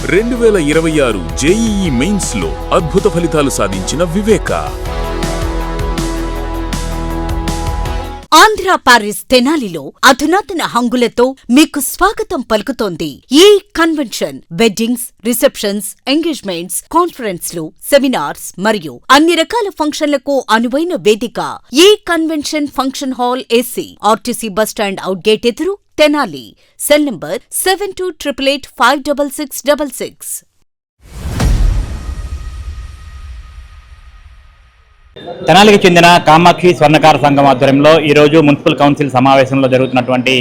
2026 JEE mains లో అద్భుత ఫలితాలు సాధించిన వివేక. ఆంధ్ర పారిస్ తెనాలిలో అధునాతన హంగులతో మీకు స్వాగతం పలుకుతోంది ఈ కన్వెన్షన్. వెడ్డింగ్స్, రిసెప్షన్స్, ఎంగేజ్మెంట్స్, కాన్ఫరెన్స్లు, సెమినార్స్ మరియు అన్ని రకాల ఫంక్షన్లకు అనువైన వేదిక. ఈ convention function hall AC, RTC bus stand out gate ఎదురు, తెనాలి. Cell number 7288856666. తెనాలికి చెందిన కామాక్షి స్వర్ణకార సంఘం ఆధ్వర్యంలో ఈరోజు మున్సిపల్ కౌన్సిల్ సమావేశంలో జరుగుతున్నటువంటి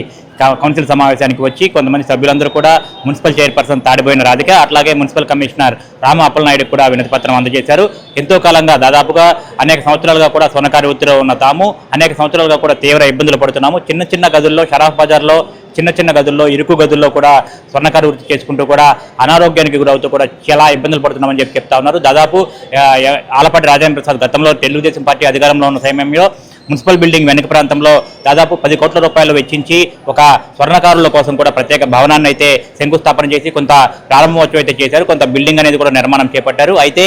కౌన్సిల్ సమావేశానికి వచ్చి కొంతమంది సభ్యులందరూ కూడా మున్సిపల్ చైర్పర్సన్ తాడిబోయిన రాధిక, అట్లాగే మున్సిపల్ కమిషనర్ రామ అప్పలనాయుడు కూడా వినతిపత్రం అందజేశారు. ఎంతో కాలంగా దాదాపుగా అనేక సంవత్సరాలుగా కూడా స్వర్ణకార వృత్తిలో ఉన్న తాము అనేక సంవత్సరాలుగా కూడా తీవ్ర ఇబ్బందులు పడుతున్నాము. చిన్న చిన్న గదుల్లో, షరాఫ్ బజార్లో చిన్న చిన్న గదుల్లో, ఇరుకు గదుల్లో కూడా స్వర్ణకార వృత్తి చేసుకుంటూ కూడా అనారోగ్యానికి గురవుతూ కూడా చాలా ఇబ్బందులు పడుతున్నామని చెప్తా ఉన్నారు. దాదాపు ఆలపాటి రాజేంద్ర ప్రసాద్ గతంలో తెలుగుదేశం పార్టీ అధికారంలో ఉన్న సమయంలో మున్సిపల్ బిల్డింగ్ వెనుక ప్రాంతంలో దాదాపు 10 కోట్ల రూపాయలు వెచ్చించి ఒక స్వర్ణకారుల కోసం కూడా ప్రత్యేక భవనాన్ని అయితే శంకుస్థాపన చేసి కొంత ప్రారంభోత్సవం అయితే చేశారు. కొంత బిల్డింగ్ అనేది కూడా నిర్మాణం చేపట్టారు. అయితే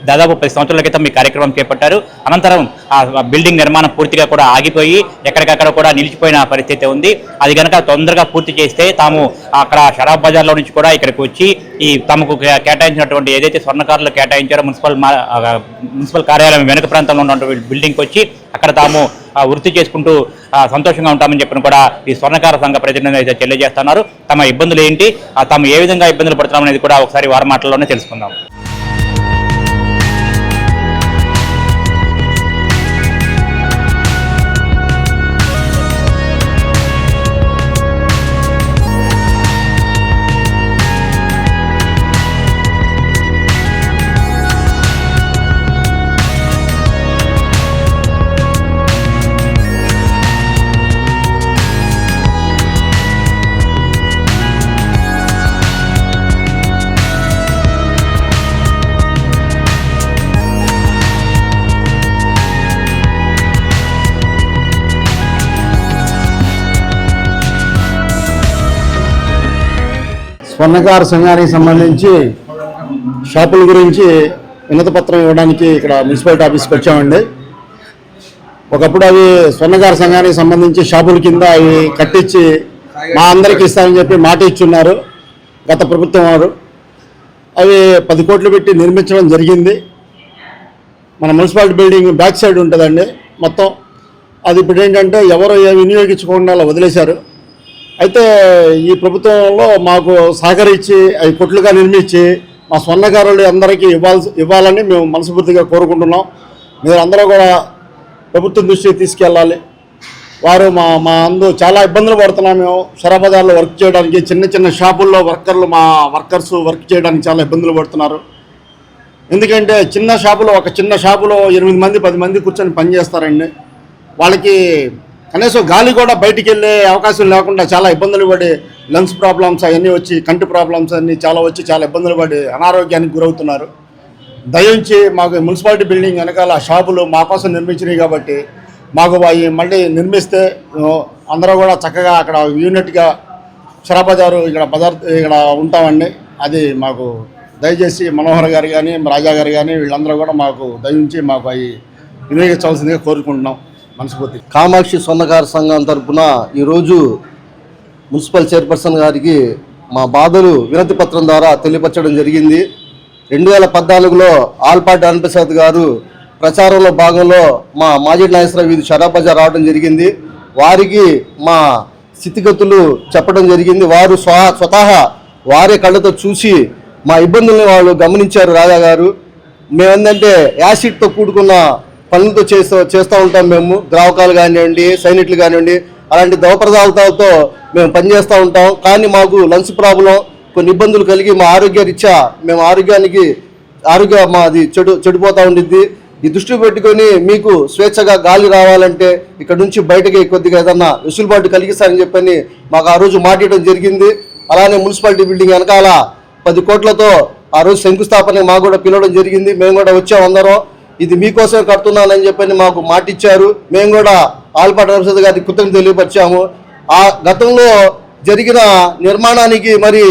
దాదాపు 10 సంవత్సరాల క్రితం ఈ కార్యక్రమం చేపట్టారు. అనంతరం ఆ బిల్డింగ్ నిర్మాణం పూర్తిగా కూడా ఆగిపోయి ఎక్కడికక్కడ కూడా నిలిచిపోయిన పరిస్థితి ఉంది. అది కనుక తొందరగా పూర్తి చేస్తే తాము అక్కడ షరాఫ్ బజార్లో నుంచి కూడా ఇక్కడికి వచ్చి ఈ తమకు కేటాయించినటువంటి ఏదైతే స్వర్ణకారులు కేటాయించారో మున్సిపల్ కార్యాలయం వెనుక ప్రాంతంలో ఉన్నటువంటి బిల్డింగ్కి వచ్చి అక్కడ తాము వృత్తి చేసుకుంటూ సంతోషంగా ఉంటామని చెప్పిన కూడా ఈ స్వర్ణకార సంఘ ప్రతినిధులు అయితే తెలియజేస్తున్నారు. తమ ఇబ్బందులు ఏంటి, తాము ఏ విధంగా ఇబ్బందులు పడుతున్నాం అనేది కూడా ఒకసారి వారి మాటల్లోనే తెలుసుకుందాం. స్వర్ణకార సంఘానికి సంబంధించి షాపుల గురించి వినతిపత్రం ఇవ్వడానికి ఇక్కడ మున్సిపాలిటీ ఆఫీస్కి వచ్చామండి. ఒకప్పుడు అవి స్వర్ణకార సంఘానికి సంబంధించి షాపుల కింద అవి కట్టించి మా అందరికీ ఇస్తారని చెప్పి మాట ఇచ్చున్నారు గత ప్రభుత్వం వారు. అవి 10 కోట్లు పెట్టి నిర్మించడం జరిగింది. మన మున్సిపాలిటీ బిల్డింగ్ బ్యాక్ సైడ్ ఉంటుందండి మొత్తం. అది ఇప్పుడు ఏంటంటే ఎవరు వినియోగించుకోకుండా వదిలేశారు. అయితే ఈ ప్రభుత్వంలో మాకు సహకరించి అవి కొట్లుగా నిర్మించి మా స్వర్ణకారులు అందరికీ ఇవ్వాలని మేము మనస్ఫూర్తిగా కోరుకుంటున్నాం. మీరు అందరూ కూడా ప్రభుత్వం దృష్టికి తీసుకెళ్ళాలి. వారు మా చాలా ఇబ్బందులు పడుతున్నాం. మేము షరాఫ్ బజార్లో వర్క్ చేయడానికి, చిన్న చిన్న షాపుల్లో మా వర్కర్స్ వర్క్ చేయడానికి చాలా ఇబ్బందులు పడుతున్నారు. ఎందుకంటే చిన్న షాపులో 8 మంది 10 మంది కూర్చొని పనిచేస్తారండి. వాళ్ళకి కనీసం గాలి కూడా బయటికి వెళ్ళే అవకాశం లేకుండా చాలా ఇబ్బందులు పడి లంగ్స్ ప్రాబ్లమ్స్ అవన్నీ వచ్చి, కంటి ప్రాబ్లమ్స్ అన్నీ చాలా వచ్చి చాలా ఇబ్బందులు పడి అనారోగ్యానికి గురవుతున్నారు. దయించి మాకు మున్సిపాలిటీ బిల్డింగ్ వెనకాల షాపులు మా కోసం నిర్మించినాయి కాబట్టి మాకు అవి మళ్ళీ నిర్మిస్తే అందరూ కూడా చక్కగా అక్కడ యూనిట్గా షరాఫ్ బజారు ఇక్కడ ఉంటామండి. అది మాకు దయచేసి మనోహర్ గారు కానీ రాజా గారు కానీ వీళ్ళందరూ కూడా మాకు దయించి మాకు అవి వినియోగించవలసిందిగా కోరుకుంటున్నాం మనస్ఫూర్తి. కామాక్షి స్వర్ణకార సంఘం తరఫున ఈరోజు మున్సిపల్ చైర్పర్సన్ గారికి మా బాధలు వినతి పత్రం ద్వారా తెలియపరచడం జరిగింది. 2014లో ఆలపాటి రాజేంద్రప్రసాద్ గారు ప్రచారంలో భాగంలో మా మాజీ నాగేశ్వరరావు వీధి షరాఫ్ బజార్ రావడం జరిగింది. వారికి మా స్థితిగతులు చెప్పడం జరిగింది. వారు స్వతహా వారే కళ్ళతో చూసి మా ఇబ్బందుల్ని వాళ్ళు గమనించారు. రాజా గారు మేమేంటంటే యాసిడ్తో కూడుకున్న పనులతో చేస్తూ ఉంటాం. మేము ద్రావకాలు కానివ్వండి, సైనిట్లు కానివ్వండి, అలాంటి ద్రవ పదార్థాలతో మేము పనిచేస్తూ ఉంటాం. కానీ మాకు లంగ్స్ ప్రాబ్లం, కొన్ని ఇబ్బందులు కలిగి మా ఆరోగ్యరీత్యా మేము మాది చెడిపోతూ ఉండిద్ది. ఈ దృష్టి పెట్టుకొని మీకు స్వేచ్ఛగా గాలి రావాలంటే ఇక్కడ నుంచి బయటకి కొద్దిగా ఏదన్నా వెసులుబాటు కలిగిస్తారని చెప్పని మాకు ఆ రోజు మాట్లాడడం జరిగింది. అలానే మున్సిపాలిటీ బిల్డింగ్ వెనకాల 10 కోట్లతో ఆ రోజు శంకుస్థాపన మాకు కూడా పిలవడం జరిగింది. మేము కూడా వచ్చాం అందరం. ఇది మీకోసమే కడుతున్నానని చెప్పని మాకు మాట ఇచ్చారు. మేము కూడా ఆలపాటి రాజేంద్రప్రసాద్ గారికి కృతజ్ఞతలు తెలియపరిచాము. ఆ గతంలో జరిగిన నిర్మాణానికి మరి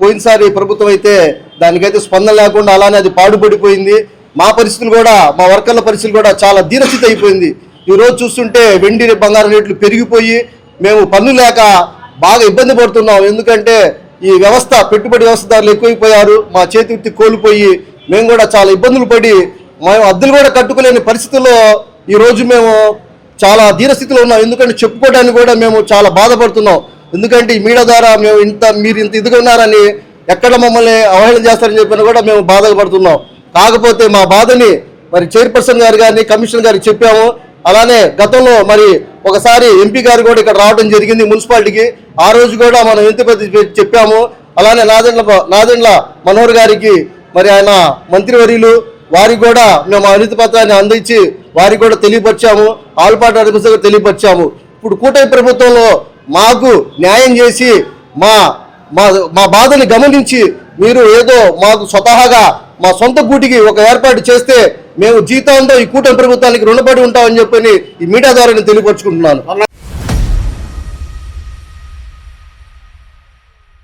పోయినసారి ప్రభుత్వం అయితే దానికైతే స్పందన లేకుండా అలానే అది పాడుపడిపోయింది. మా పరిస్థితులు కూడా, మా వర్కర్ల పరిస్థితులు కూడా చాలా దీనస్థితి అయిపోయింది. ఈరోజు చూస్తుంటే వెండి బంగారం రేట్లు పెరిగిపోయి మేము పన్ను లేక బాగా ఇబ్బంది పడుతున్నాం. ఎందుకంటే ఈ వ్యవస్థ, పెట్టుబడి వ్యవస్థదారులు ఎక్కువైపోయారు. మా చేతి వృత్తి కోల్పోయి మేము కూడా చాలా ఇబ్బందులు పడి మేము అద్దెలు కూడా కట్టుకోలేని పరిస్థితుల్లో ఈరోజు మేము చాలా దీనస్థితిలో ఉన్నాం. ఎందుకంటే చెప్పుకోవడానికి కూడా మేము చాలా బాధపడుతున్నాం. ఎందుకంటే ఈ మీడియా ద్వారా మేము మీరు ఇంత ఇదిగా ఉన్నారని, ఎక్కడ మమ్మల్ని అవహేళన చేస్తారని చెప్పినా కూడా మేము బాధపడుతున్నాం. కాకపోతే మా బాధని మరి చైర్పర్సన్ గారు కానీ కమిషనర్ గారికి చెప్పాము. అలానే గతంలో మరి ఒకసారి ఎంపీ గారు కూడా ఇక్కడ రావడం జరిగింది మున్సిపాలిటీకి. ఆ రోజు కూడా మనం వినతి చెప్పాము. అలానే నాదెండ్ల మనోహర్ గారికి మరి ఆయన మంత్రివర్యులు వారికి కూడా మేము ఆ వినతి పత్రాన్ని అందించి వారికి కూడా తెలియపరిచాము. ఆల్పాటి అధిపతి గారు తెలియపరిచాము. ఇప్పుడు కూటమి ప్రభుత్వంలో మాకు న్యాయం చేసి మా బాధని గమనించి మీరు ఏదో మాకు స్వతహాగా మా సొంత గూటికి ఒక ఏర్పాటు చేస్తే మేము జీతంతో ఈ కూటమి ప్రభుత్వానికి రుణపడి ఉంటామని చెప్పని ఈ మీడియా ద్వారా నేను తెలియపరుచుకుంటున్నాను.